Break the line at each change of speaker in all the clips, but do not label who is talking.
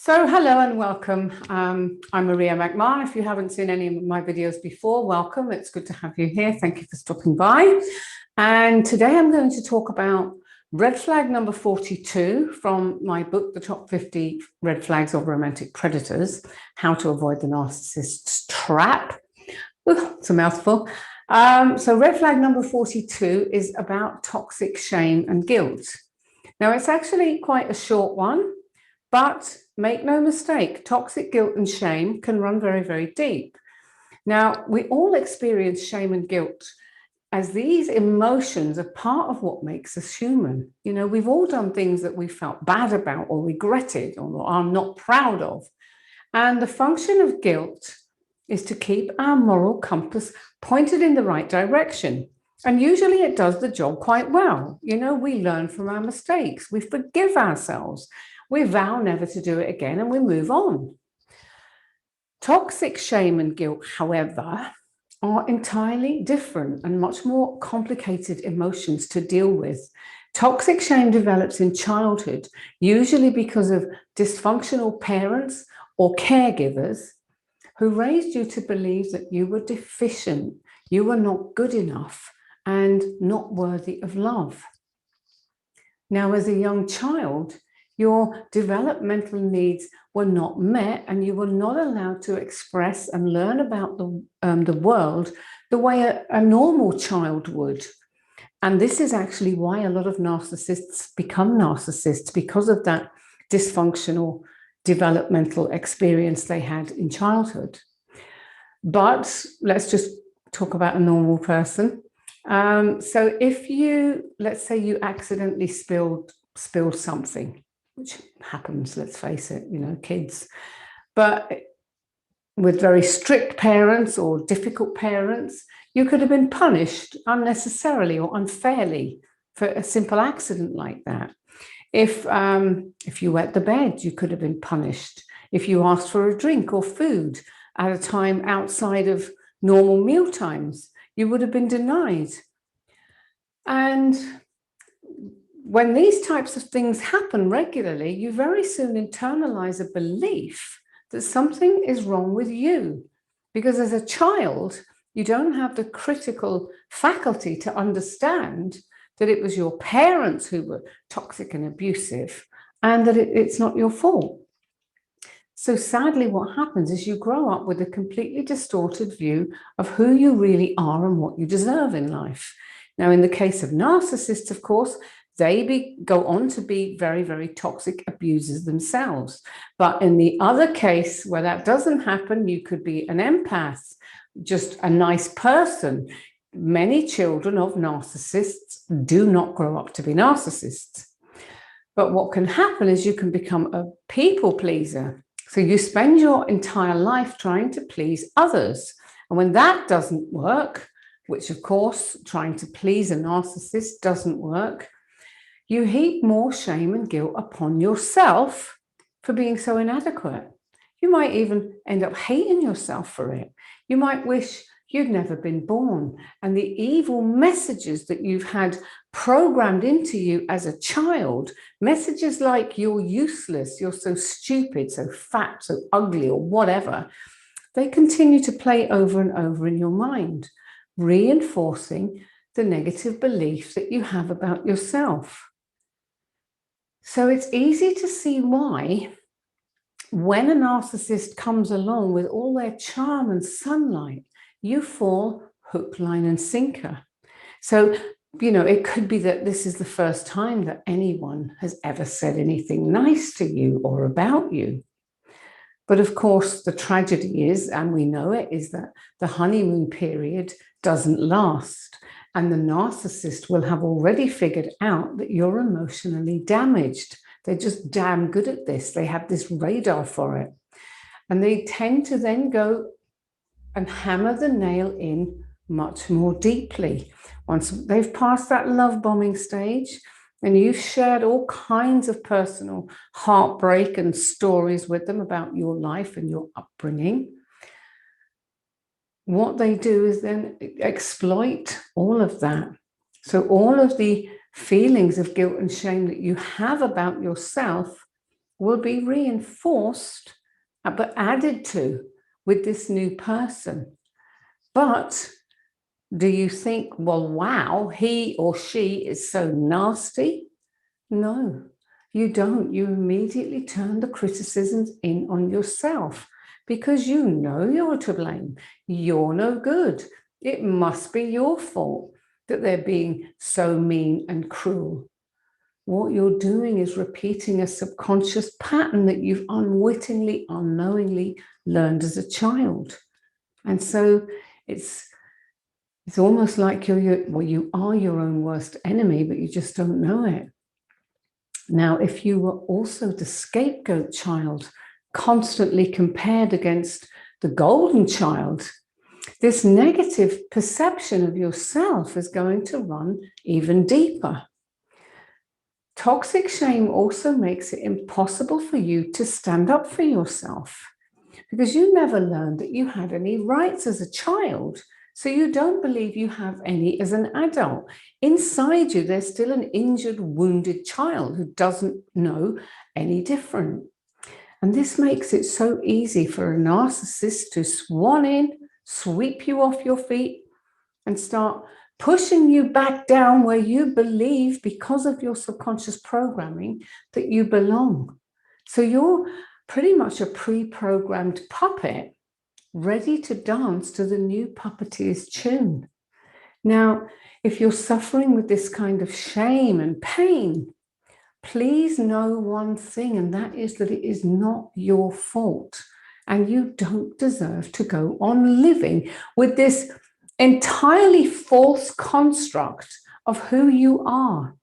So hello and welcome. I'm Maria McMahon. If you haven't seen any of my videos before, welcome. It's good to have you here. Thank you for stopping by. And today I'm going to talk about red flag number 42 from my book, The Top 50 Red Flags of Romantic Predators, How to Avoid the Narcissist's Trap. Ooh, it's a mouthful. So red flag number 42 is about toxic shame and guilt. Now, it's actually quite a short one, but make no mistake, toxic guilt and shame can run very, very deep. Now, we all experience shame and guilt as these emotions are part of what makes us human. You know, we've all done things that we felt bad about or regretted or are not proud of. And the function of guilt is to keep our moral compass pointed in the right direction. And usually it does the job quite well. You know, we learn from our mistakes, we forgive ourselves, we vow never to do it again, and we move on. Toxic shame and guilt, however, are entirely different and much more complicated emotions to deal with. Toxic shame develops in childhood, usually because of dysfunctional parents or caregivers who raised you to believe that you were deficient, you were not good enough, and not worthy of love. Now, as a young child, your developmental needs were not met and you were not allowed to express and learn about the world the way a normal child would. And this is actually why a lot of narcissists become narcissists, because of that dysfunctional developmental experience they had in childhood. But let's just talk about a normal person. So if you, let's say you accidentally spilled something, which happens, let's face it, you know, kids, but with very strict parents or difficult parents, you could have been punished unnecessarily or unfairly for a simple accident like that. If you wet the bed, you could have been punished. If you asked for a drink or food at a time outside of normal meal times, you would have been denied. And when these types of things happen regularly, you very soon internalize a belief that something is wrong with you. Because as a child, you don't have the critical faculty to understand that it was your parents who were toxic and abusive and that it's not your fault. So sadly, what happens is you grow up with a completely distorted view of who you really are and what you deserve in life. Now, in the case of narcissists, of course, they go on to be very, very toxic abusers themselves. But in the other case where that doesn't happen, you could be an empath, just a nice person. Many children of narcissists do not grow up to be narcissists. But what can happen is you can become a people pleaser. So you spend your entire life trying to please others. And when that doesn't work, which of course, trying to please a narcissist doesn't work, you heap more shame and guilt upon yourself for being so inadequate. You might even end up hating yourself for it. You might wish you'd never been born. And the evil messages that you've had programmed into you as a child, messages like you're useless, you're so stupid, so fat, so ugly, or whatever, they continue to play over and over in your mind, reinforcing the negative belief that you have about yourself. So it's easy to see why, when a narcissist comes along with all their charm and sunlight, you fall hook, line, and sinker. So, you know, it could be that this is the first time that anyone has ever said anything nice to you or about you. But of course, the tragedy is, and we know it, is that the honeymoon period doesn't last. And the narcissist will have already figured out that you're emotionally damaged. They're just damn good at this. They have this radar for it. And they tend to then go and hammer the nail in much more deeply. Once they've passed that love bombing stage and you've shared all kinds of personal heartbreak and stories with them about your life and your upbringing, what they do is then exploit all of that. So all of the feelings of guilt and shame that you have about yourself will be reinforced, but added to with this new person. But do you think, well, wow, he or she is so nasty? No, you don't. You immediately turn the criticisms in on yourself because you know you're to blame. You're no good. It must be your fault that they're being so mean and cruel. What you're doing is repeating a subconscious pattern that you've unwittingly, unknowingly learned as a child. And so it's almost like you are your own worst enemy, but you just don't know it. Now, if you were also the scapegoat child, constantly compared against the golden child, this negative perception of yourself is going to run even deeper. Toxic shame also makes it impossible for you to stand up for yourself because you never learned that you had any rights as a child. So you don't believe you have any as an adult. Inside you, there's still an injured, wounded child who doesn't know any different. And this makes it so easy for a narcissist to swan in, sweep you off your feet, and start pushing you back down where you believe, because of your subconscious programming, that you belong. So you're pretty much a pre-programmed puppet ready to dance to the new puppeteer's tune. Now, if you're suffering with this kind of shame and pain, please know one thing, and that is that it is not your fault. And you don't deserve to go on living with this entirely false construct of who you are.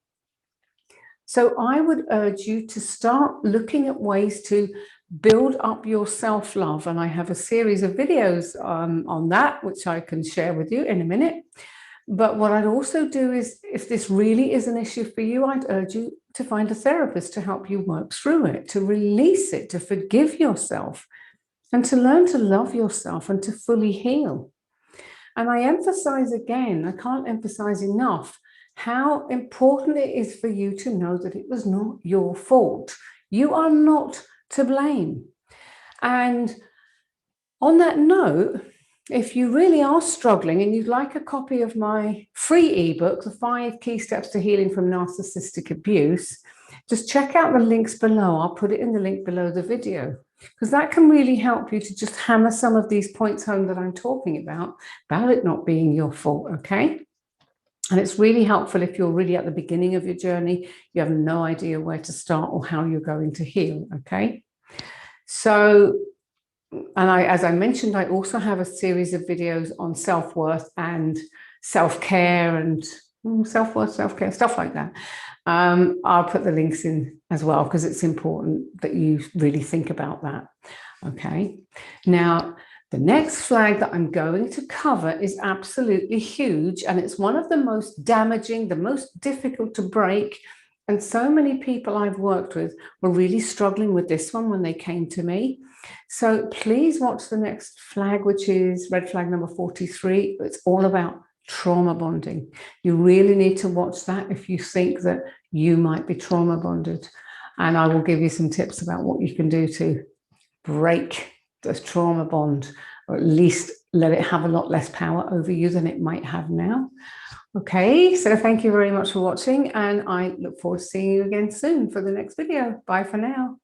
So I would urge you to start looking at ways to build up your self-love. And I have a series of videos on that, which I can share with you in a minute. But what I'd also do is, if this really is an issue for you, I'd urge you to find a therapist to help you work through it, to release it, to forgive yourself, and to learn to love yourself and to fully heal. And I emphasize again, I can't emphasize enough, how important it is for you to know that it was not your fault. You are not to blame. And on that note, if you really are struggling and you'd like a copy of my free ebook, The 5 Key Steps to Healing from Narcissistic Abuse, just check out the links below. I'll put it in the link below the video, because that can really help you to just hammer some of these points home that I'm talking about it not being your fault, okay? And it's really helpful if you're really at the beginning of your journey, you have no idea where to start or how you're going to heal, okay? So, and as I mentioned, I also have a series of videos on self-worth and self-care and self-worth, self-care, stuff like that. I'll put the links in as well, because it's important that you really think about that. Okay. Now, the next flag that I'm going to cover is absolutely huge, and it's one of the most damaging, the most difficult to break. And so many people I've worked with were really struggling with this one when they came to me. So please watch the next flag, which is red flag number 43. It's all about trauma bonding. You really need to watch that if you think that you might be trauma bonded. And I will give you some tips about what you can do to break the trauma bond, or at least let it have a lot less power over you than it might have now. Okay, so thank you very much for watching, and I look forward to seeing you again soon for the next video. Bye for now.